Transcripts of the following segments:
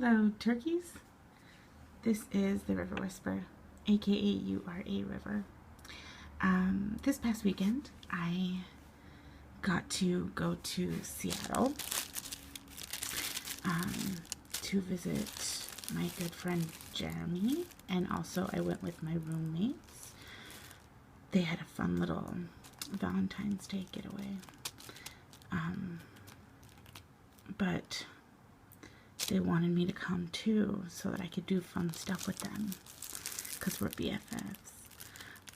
Hello, turkeys. This is the River Whisper, aka URA River. This past weekend, I got to go to Seattle to visit my good friend Jeremy, and also I went with my roommates. They had a fun little Valentine's Day getaway. But they wanted me to come too so that I could do fun stuff with them because we're BFFs,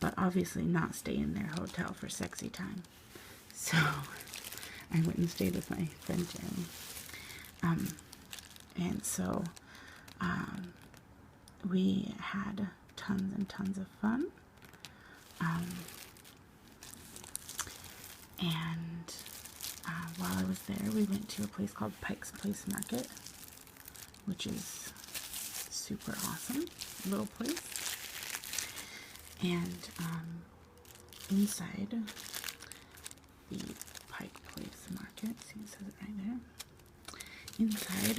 but obviously not stay in their hotel for sexy time. So I went and stayed with my friend Jeremy. And so we had tons and tons of fun. While I was there, we went to a place called Pike Place Market, which is super awesome little place. And inside the Pike Place Market, see it says it right there. Inside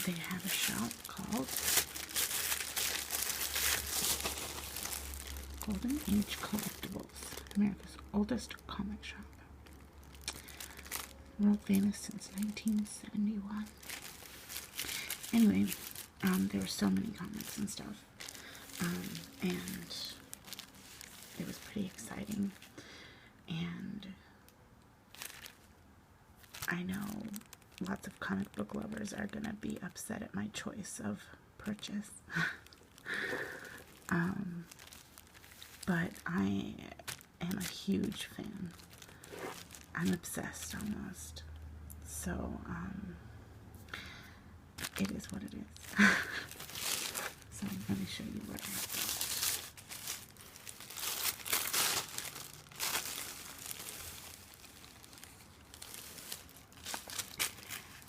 they have a shop called Golden Age Collectibles, America's oldest comic shop. World famous since 1971. Anyway, there were so many comics and stuff, and it was pretty exciting, and I know lots of comic book lovers are going to be upset at my choice of purchase, but I am a huge fan. I'm obsessed almost, so it is what it is. So let me show you what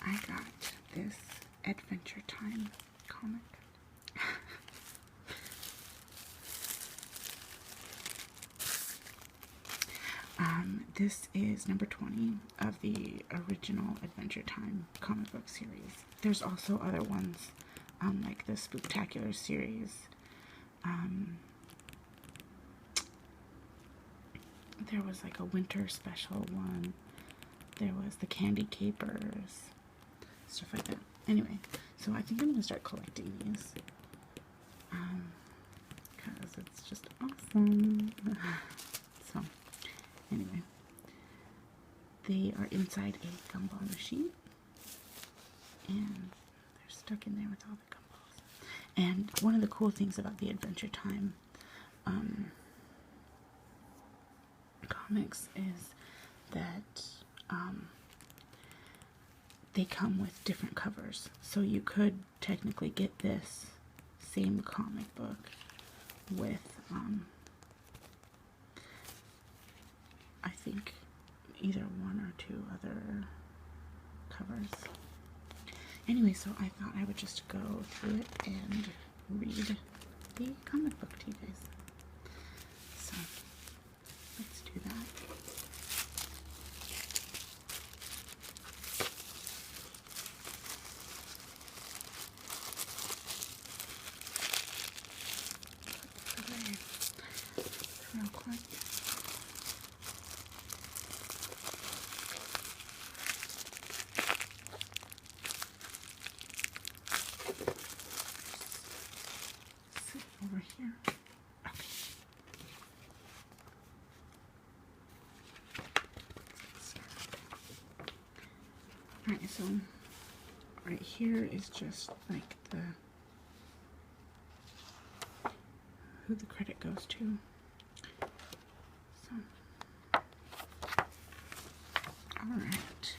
I got. I got this Adventure Time comic. This is number 20 of the original Adventure Time comic book series. There's also other ones, like the Spooktacular series. There was like a winter special one. There was the Candy Capers, stuff like that. Anyway, so I think I'm going to start collecting these, because it's just awesome. So, anyway. They are inside a gumball machine, and they're stuck in there with all the gumballs. And one of the cool things about the Adventure Time comics is that they come with different covers. So you could technically get this same comic book with, I think, either one or two other covers. Anyway, so I thought I would just go through it and read the comic book to you guys. So let's do that. Real quick. Over here. Okay. Alright, so right here is just like who the credit goes to. So, alright.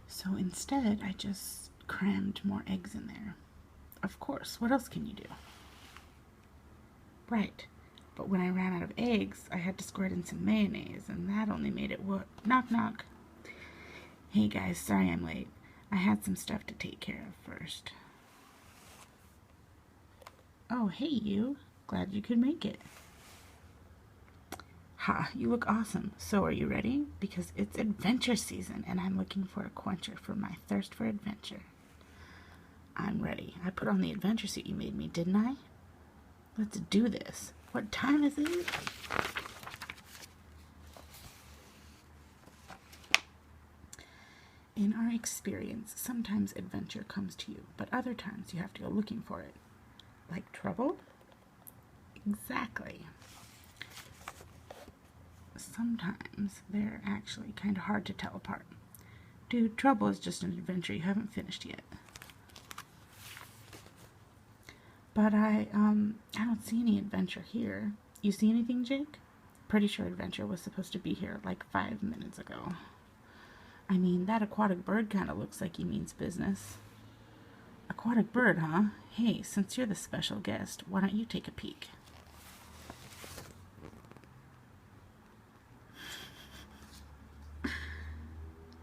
So instead, I just crammed more eggs in there. Of course, what else can you do? Right, but when I ran out of eggs, I had to squirt in some mayonnaise, and that only made it work. Knock, knock. Hey guys, sorry I'm late. I had some stuff to take care of first. Oh, hey you. Glad you could make it. Ha, you look awesome. So are you ready? Because it's adventure season and I'm looking for a quencher for my thirst for adventure. I'm ready. I put on the adventure suit you made me, didn't I? Let's do this. What time is it? In our experience, sometimes adventure comes to you, but other times you have to go looking for it. Like trouble? Exactly. Sometimes they're actually kind of hard to tell apart. Dude, trouble is just an adventure you haven't finished yet. But I don't see any adventure here. You see anything, Jake? Pretty sure adventure was supposed to be here like 5 minutes ago. I mean, that aquatic bird kind of looks like he means business. Aquatic bird, huh? Hey, since you're the special guest, why don't you take a peek?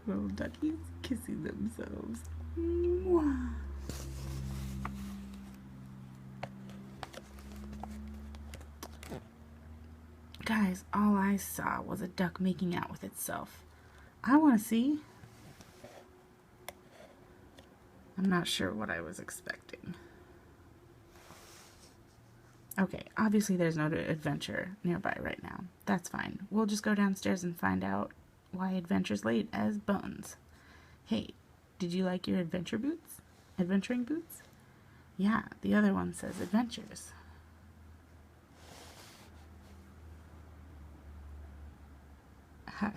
Little duckies kissing themselves. Mwah. Guys, all I saw was a duck making out with itself. I want to see. I'm not sure what I was expecting. Okay, obviously there's no adventure nearby right now. That's fine. We'll just go downstairs and find out why adventure's late as buns. Hey, did you like your adventure boots? Adventuring boots? Yeah, the other one says adventures.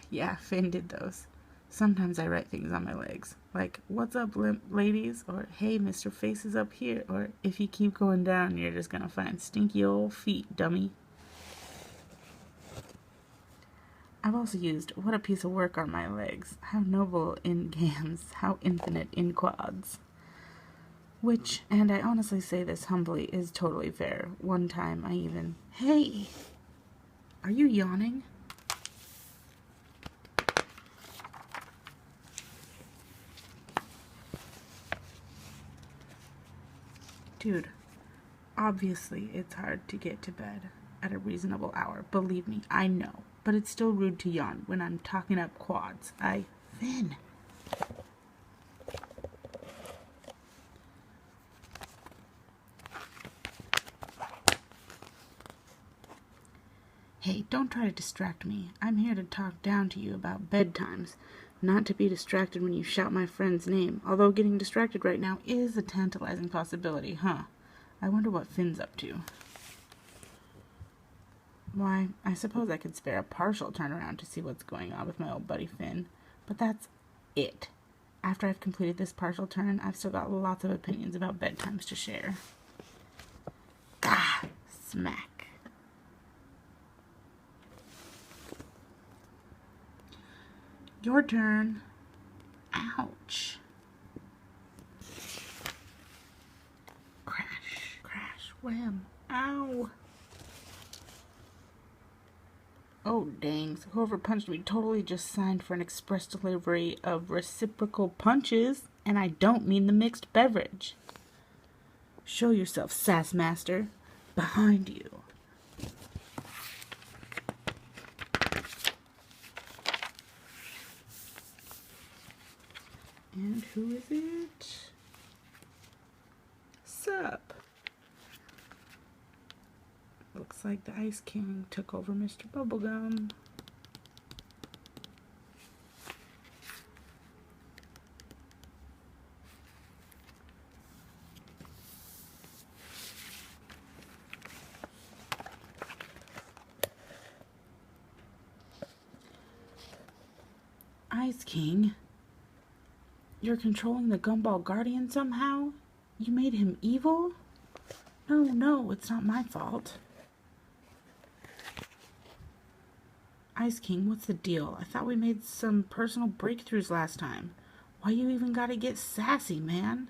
Yeah, Finn did those. Sometimes I write things on my legs, like, what's up, limp ladies? Or, hey, Mr. Face is up here. Or, if you keep going down, you're just gonna find stinky old feet, dummy. I've also used, what a piece of work are my legs. How noble in gams, how infinite in quads. Which, and I honestly say this humbly, is totally fair. One time I even, hey, are you yawning? Dude, obviously it's hard to get to bed at a reasonable hour. Believe me, I know. But it's still rude to yawn when I'm talking up quads. Finn. Hey, don't try to distract me. I'm here to talk down to you about bedtimes. Not to be distracted when you shout my friend's name, although getting distracted right now is a tantalizing possibility, huh? I wonder what Finn's up to. Why, I suppose I could spare a partial turnaround to see what's going on with my old buddy Finn, but that's it. After I've completed this partial turn, I've still got lots of opinions about bedtimes to share. Gah! Smack. Your turn. Ouch. Crash, crash, wham. Ow. Oh, dang. So whoever punched me totally just signed for an express delivery of reciprocal punches, and I don't mean the mixed beverage. Show yourself, sass master. Behind you. And who is it? Sup? Looks like the Ice King took over Mr. Bubblegum. Ice King? You're controlling the Gumball Guardian somehow? You made him evil? No, it's not my fault. Ice King, what's the deal? I thought we made some personal breakthroughs last time. Why you even gotta get sassy, man?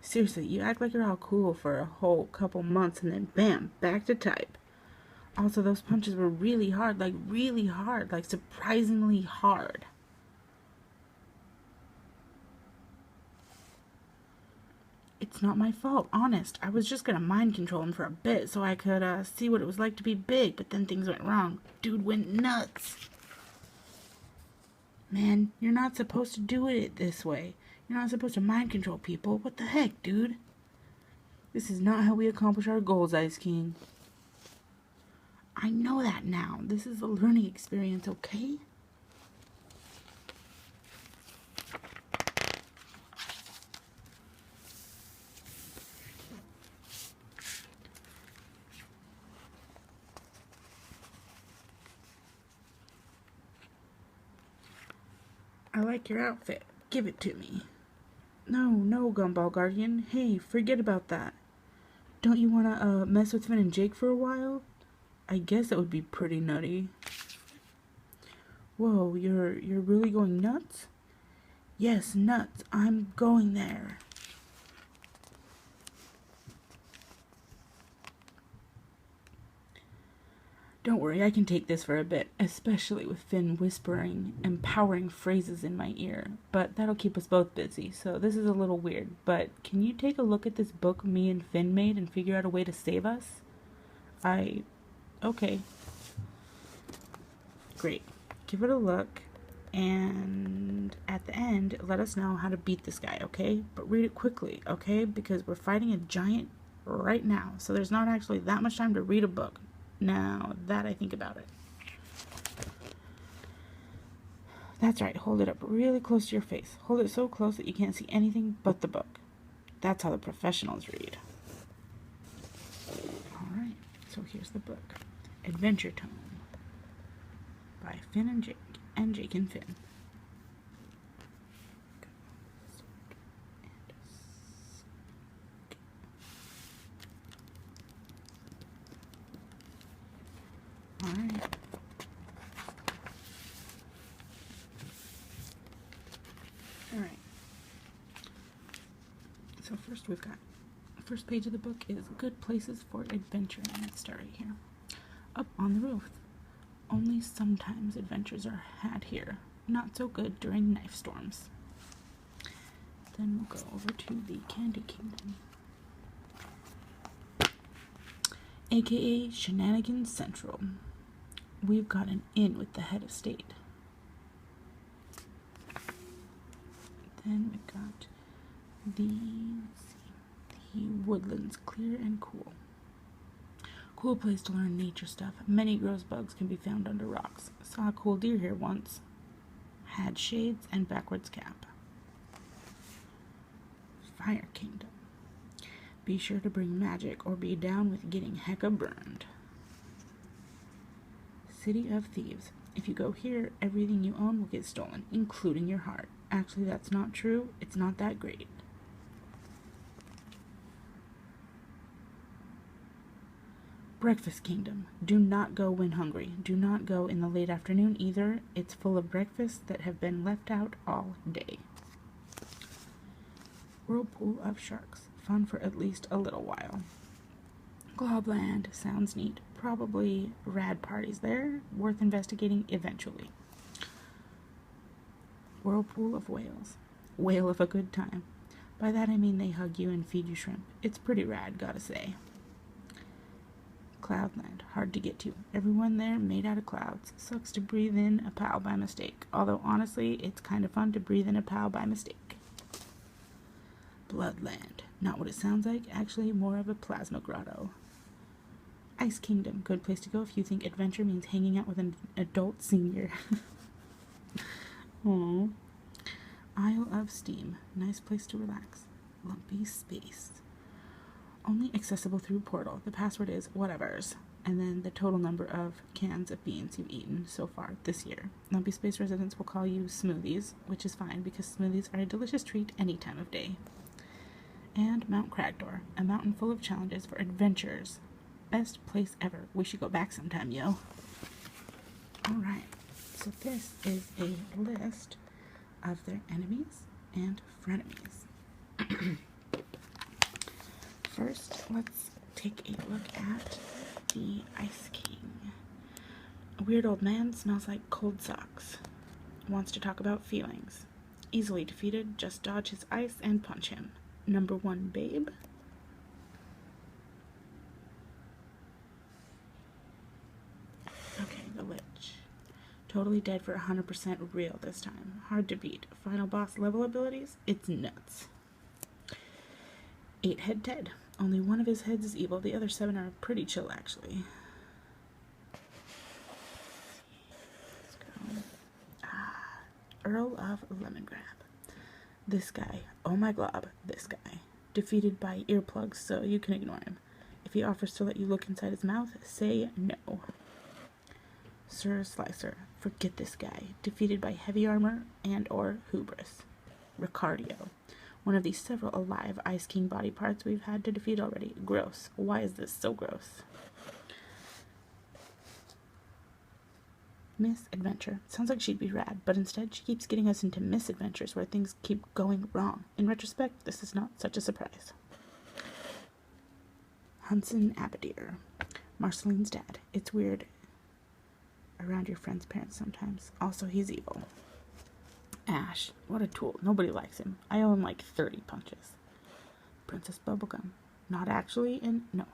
Seriously, you act like you're all cool for a whole couple months and then bam, back to type. Also, those punches were really hard, like surprisingly hard. It's not my fault, honest. I was just gonna mind control him for a bit so I could see what it was like to be big, but then things went wrong. Dude went nuts. Man, you're not supposed to do it this way. You're not supposed to mind control people. What the heck, dude? This is not how we accomplish our goals, Ice King. I know that now. This is a learning experience, okay? I like your outfit. Give it to me. No, Gumball Guardian. Hey, forget about that. Don't you want to mess with Finn and Jake for a while? I guess that would be pretty nutty. Whoa, you're really going nuts? Yes, nuts. I'm going there. Don't worry, I can take this for a bit, especially with Finn whispering empowering phrases in my ear. But that'll keep us both busy, so this is a little weird. But can you take a look at this book me and Finn made and figure out a way to save us? Okay. Great. Give it a look, and at the end, let us know how to beat this guy, okay? But read it quickly, okay? Because we're fighting a giant right now, so there's not actually that much time to read a book. Now that I think about it. That's right, hold it up really close to your face. Hold it so close that you can't see anything but the book. That's how the professionals read. Alright, so here's the book. Adventure Tome by Finn and Jake, Jake and Finn. Alright. Alright. So first we've got, the first page of the book is Good Places for Adventure, and let's start right here. Up on the roof. Only sometimes adventures are had here. Not so good during knife storms. Then we'll go over to the Candy Kingdom, aka Shenanigans Central. We've got an inn with the head of state. Then we've got the woodlands, clear and cool. Cool place to learn nature stuff. Many gross bugs can be found under rocks. Saw a cool deer here once. Had shades and backwards cap. Fire Kingdom. Be sure to bring magic or be down with getting hecka burned. City of Thieves. If you go here, everything you own will get stolen, including your heart. Actually, that's not true. It's not that great. Breakfast Kingdom. Do not go when hungry. Do not go in the late afternoon either. It's full of breakfasts that have been left out all day. Whirlpool of Sharks. Fun for at least a little while. Globland. Sounds neat. Probably rad parties there. Worth investigating eventually. Whirlpool of Whales. Whale of a good time. By that I mean they hug you and feed you shrimp. It's pretty rad, gotta say. Cloudland. Hard to get to. Everyone there made out of clouds. Sucks to breathe in a pal by mistake. Although honestly, it's kind of fun to breathe in a pal by mistake. Bloodland. Not what it sounds like. Actually, more of a plasma grotto. Ice Kingdom. Good place to go if you think adventure means hanging out with an adult senior. Aww. Isle of Steam. Nice place to relax. Lumpy space. Only accessible through portal. The password is whatevers. And then the total number of cans of beans you've eaten so far this year. Lumpy space residents will call you smoothies, which is fine because smoothies are a delicious treat any time of day. And Mount Cragdor. A mountain full of challenges for adventurers. Best place ever. We should go back sometime, yo. Alright. So this is a list of their enemies and frenemies. First, let's take a look at the Ice King. A weird old man, smells like cold socks. Wants to talk about feelings. Easily defeated, just dodge his ice and punch him. Number 1 babe. Okay, the Lich. Totally dead for 100% real this time. Hard to beat. Final boss level abilities? It's nuts. 8 head Ted. Only one of his heads is evil. The other 7 are pretty chill, actually. Let's go. Earl of Lemongrab. This guy. Oh my glob. This guy. Defeated by earplugs, so you can ignore him. If he offers to let you look inside his mouth, say no. Sir Slicer. Forget this guy. Defeated by heavy armor and or hubris. Ricardio. One of these several alive Ice King body parts we've had to defeat already. Gross. Why is this so gross? Misadventure. Sounds like she'd be rad, but instead she keeps getting us into misadventures where things keep going wrong. In retrospect, this is not such a surprise. Hunson Abadir. Marceline's dad. It's weird around your friend's parents sometimes. Also, he's evil. Ash. What a tool. Nobody likes him. I owe him like 30 punches. Princess Bubblegum. Not actually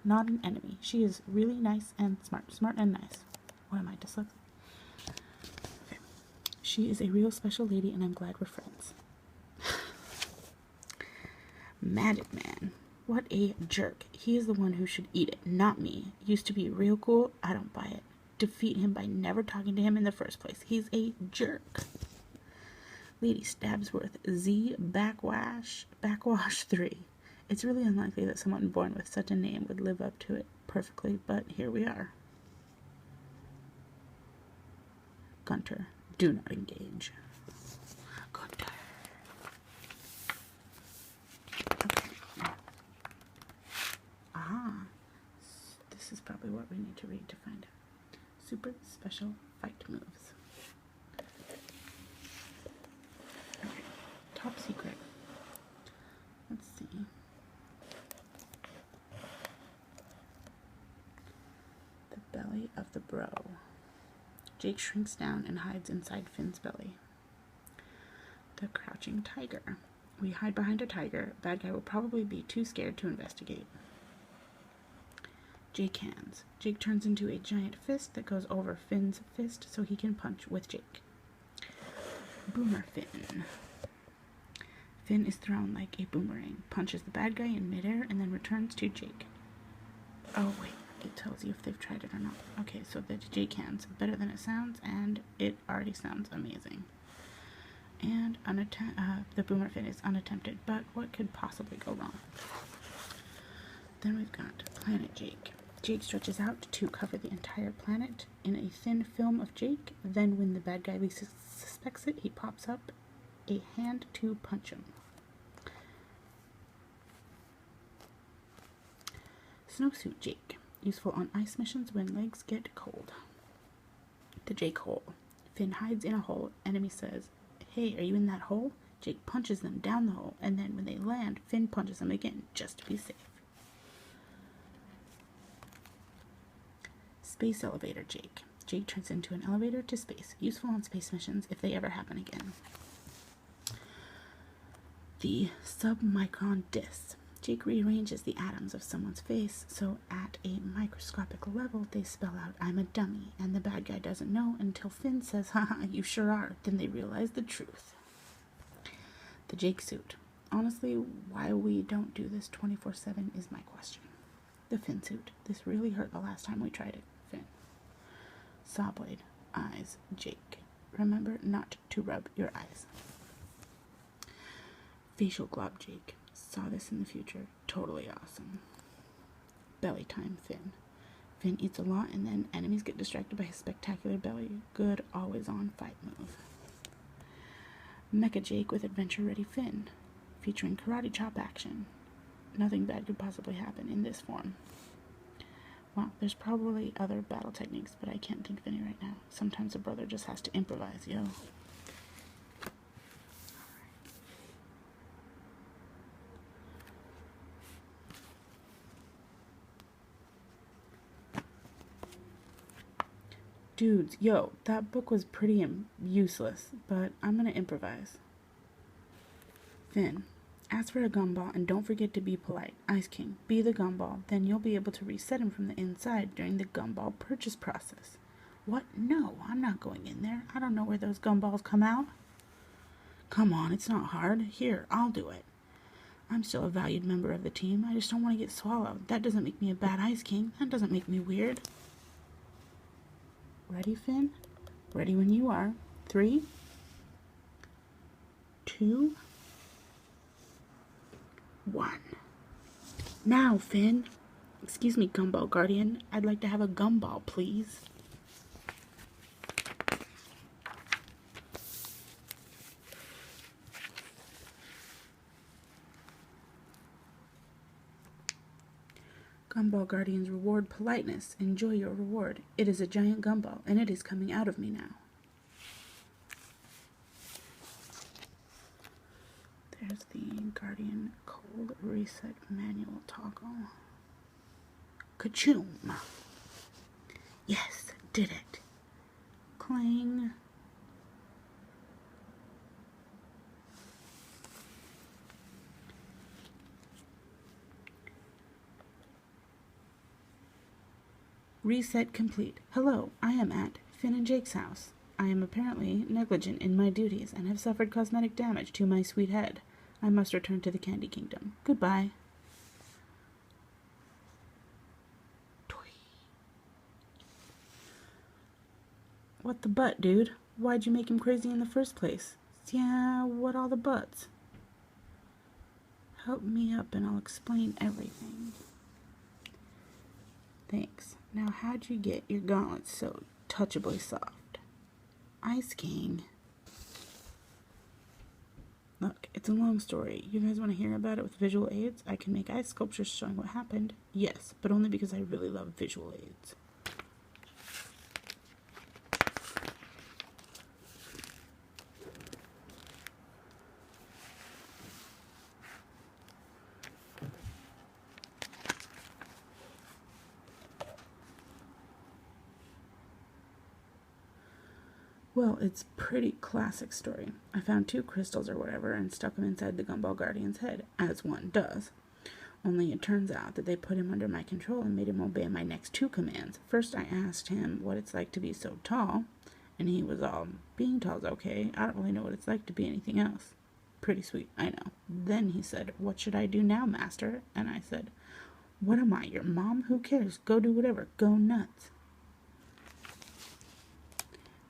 not an enemy. She is really nice and smart. Smart and nice. What am I, dyslexic? Okay. She is a real special lady and I'm glad we're friends. Magic Man. What a jerk. He is the one who should eat it, not me. Used to be real cool. I don't buy it. Defeat him by never talking to him in the first place. He's a jerk. Lady Stabsworth. Z Backwash 3. It's really unlikely that someone born with such a name would live up to it perfectly, but here we are. Gunter. Do not engage. Gunter. Okay. This is probably what we need to read to find out. Super special fight moves. Okay. Top secret. Let's see. The belly of the bro. Jake shrinks down and hides inside Finn's belly. The crouching tiger. We hide behind a tiger. Bad guy will probably be too scared to investigate. Jake hands. Jake turns into a giant fist that goes over Finn's fist so he can punch with Jake. Boomer Finn. Finn is thrown like a boomerang, punches the bad guy in midair, and then returns to Jake. Oh wait, it tells you if they've tried it or not. Okay, so the Jake hands, better than it sounds, and it already sounds amazing. And the Boomer Finn is unattempted, but what could possibly go wrong? Then we've got Planet Jake. Jake stretches out to cover the entire planet in a thin film of Jake. Then when the bad guy least suspects it, he pops up a hand to punch him. Snowsuit Jake. Useful on ice missions when legs get cold. The Jake hole. Finn hides in a hole. Enemy says, "Hey, are you in that hole?" Jake punches them down the hole, and then when they land, Finn punches them again, just to be safe. Space Elevator Jake. Jake turns into an elevator to space. Useful on space missions if they ever happen again. The Submicron Disc. Jake rearranges the atoms of someone's face, so at a microscopic level they spell out, "I'm a dummy," and the bad guy doesn't know until Finn says, "Haha, you sure are." Then they realize the truth. The Jake suit. Honestly, why we don't do this 24/7 is my question. The Finn suit. This really hurt the last time we tried it. Finn. Sawblade. Eyes. Jake. Remember not to rub your eyes. Facial glob Jake. Saw this in the future. Totally awesome. Belly time Finn. Finn eats a lot and then enemies get distracted by his spectacular belly. Good, always on fight move. Mecha Jake with adventure ready Finn. Featuring karate chop action. Nothing bad could possibly happen in this form. Wow, there's probably other battle techniques, but I can't think of any right now. Sometimes a brother just has to improvise, yo. Dudes, yo, that book was pretty useless, but I'm gonna improvise. Finn. Ask for a gumball and don't forget to be polite. Ice King, be the gumball. Then you'll be able to reset him from the inside during the gumball purchase process. What? No, I'm not going in there. I don't know where those gumballs come out. Come on, it's not hard. Here, I'll do it. I'm still a valued member of the team. I just don't want to get swallowed. That doesn't make me a bad Ice King. That doesn't make me weird. Ready, Finn? Ready when you are. 3, 2, 1. Now, Finn. Excuse me, Gumball Guardian. I'd like to have a gumball, please. Gumball Guardians reward politeness. Enjoy your reward. It is a giant gumball, and it is coming out of me now. There's the Guardian Cold Reset Manual toggle. Ka-choom! Yes, did it. Clang. Reset complete. Hello, I am at Finn and Jake's house. I am apparently negligent in my duties and have suffered cosmetic damage to my sweet head. I must return to the Candy Kingdom. Goodbye. What the butt, dude? Why'd you make him crazy in the first place? Yeah, what all the buts? Help me up and I'll explain everything. Thanks. Now, how'd you get your gauntlets so touchably soft? Ice King. Look, it's a long story. You guys want to hear about it with visual aids? I can make ice sculptures showing what happened. Yes, but only because I really love visual aids. Well, it's a pretty classic story. I found 2 crystals or whatever and stuck them inside the Gumball Guardian's head, as one does. Only it turns out that they put him under my control and made him obey my next 2 commands. First, I asked him what it's like to be so tall, and he was all, being tall's okay. I don't really know what it's like to be anything else. Pretty sweet, I know. Then he said, what should I do now, master? And I said, what am I, your mom? Who cares? Go do whatever. Go nuts.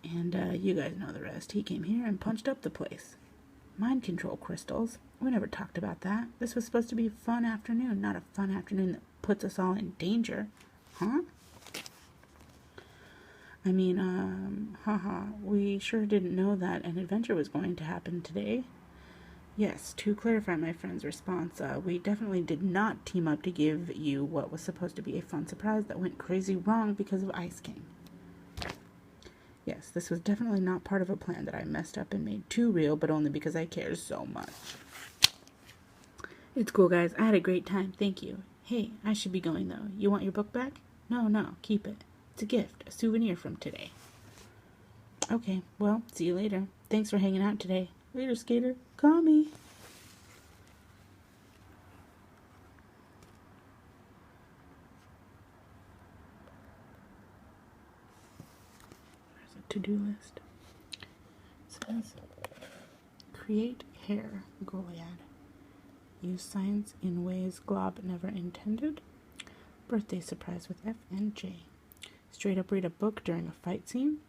And you guys know the rest. He came here and punched up the place. Mind control crystals. We never talked about that. This was supposed to be a fun afternoon, not a fun afternoon that puts us all in danger. Huh? I mean, we sure didn't know that an adventure was going to happen today. Yes, to clarify my friend's response, we definitely did not team up to give you what was supposed to be a fun surprise that went crazy wrong because of Ice King. Yes, this was definitely not part of a plan that I messed up and made too real, but only because I care so much. It's cool, guys. I had a great time. Thank you. Hey, I should be going, though. You want your book back? No, keep it. It's a gift, a souvenir from today. Okay, well, see you later. Thanks for hanging out today. Later, skater. Call me. To-do list. It says, create hair, Goliad. Use science in ways Glob never intended. Birthday surprise with F and J. Straight up read a book during a fight scene.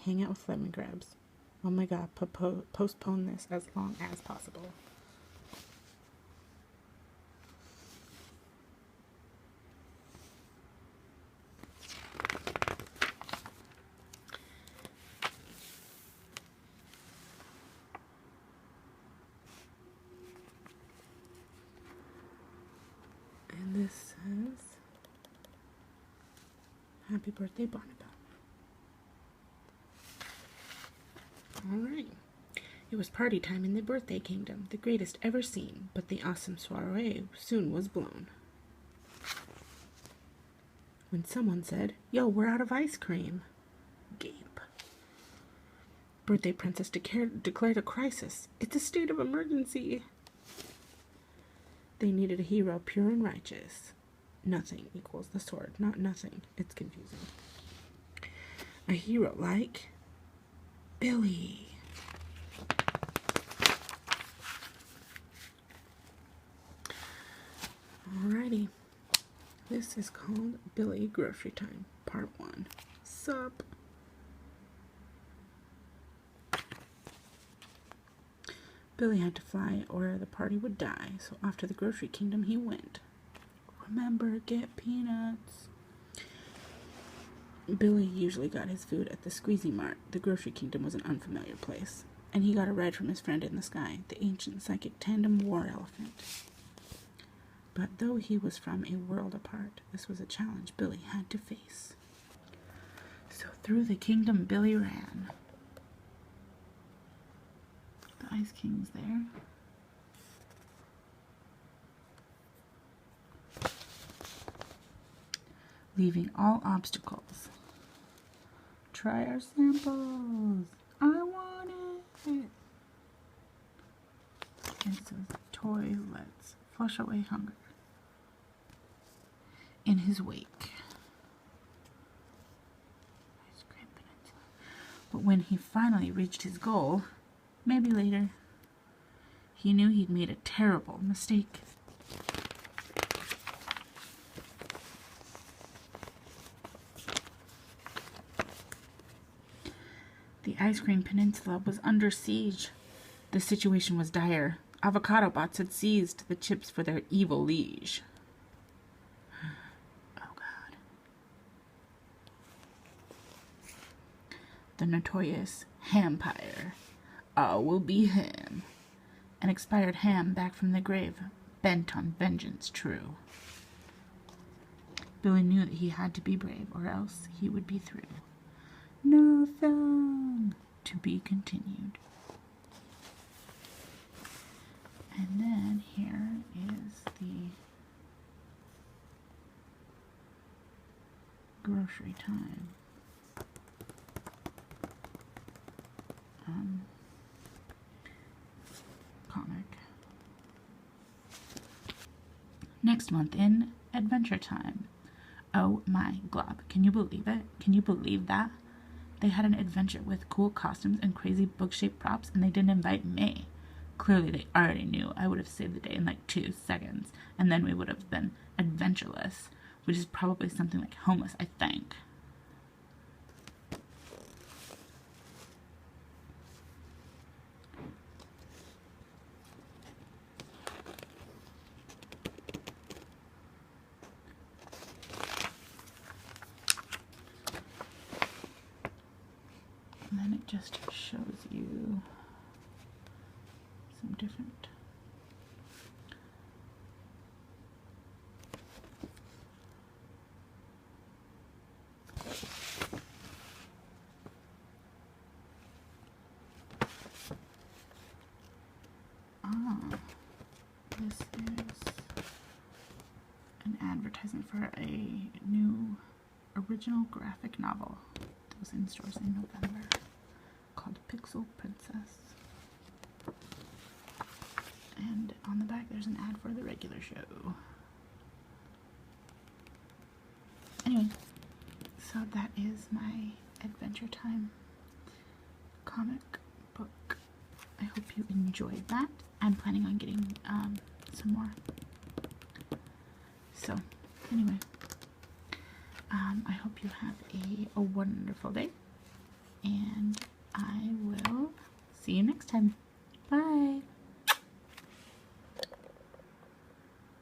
Hang out with lemongrabs. Oh my god, postpone this as long as possible. And this says, happy birthday, Barnabelle. Alright. It was party time in the birthday kingdom, the greatest ever seen, but the awesome soiree soon was blown. When someone said, yo, we're out of ice cream. Gape. Birthday princess declared a crisis. It's a state of emergency. They needed a hero pure and righteous. Nothing equals the sword. Not nothing. It's confusing. A hero like Billy. Alrighty. This is called Billy Grocery Time, Part 1. Sup? Billy had to fly or the party would die, so off to the grocery kingdom he went. Remember, get peanuts. Billy usually got his food at the Squeezy Mart. The grocery kingdom was an unfamiliar place, and he got a ride from his friend in the sky, the ancient psychic tandem war elephant. But though he was from a world apart, this was a challenge Billy had to face. So through the kingdom Billy ran. The Ice King's there. Leaving all obstacles. Try our samples. I want it. It says toilets. Flush away hunger. In his wake. But when he finally reached his goal, maybe later, he knew he'd made a terrible mistake. The Ice Cream Peninsula was under siege. The situation was dire. Avocado bots had seized the chips for their evil liege. Oh God. The notorious Hampire. All will be ham. An expired ham back from the grave, bent on vengeance true. Billy knew that he had to be brave, or else he would be through. No song to be continued. And then here is the Grocery Time comic. Next month in Adventure Time. Oh my glob. Can you believe it? Can you believe that? They had an adventure with cool costumes and crazy book-shaped props, and they didn't invite me. Clearly they already knew I would have saved the day in like 2 seconds, and then we would have been adventureless, which is probably something like homeless, I think. And then it just shows you some different this is an advertisement for a new original graphic novel that was in stores in November called Pixel Princess. And on the back there's an ad for the regular show. Anyway, so that is my Adventure Time comic book. I hope you enjoyed that. I'm planning on getting some more. So, anyway, I hope you have a wonderful day, and I will see you next time. Bye!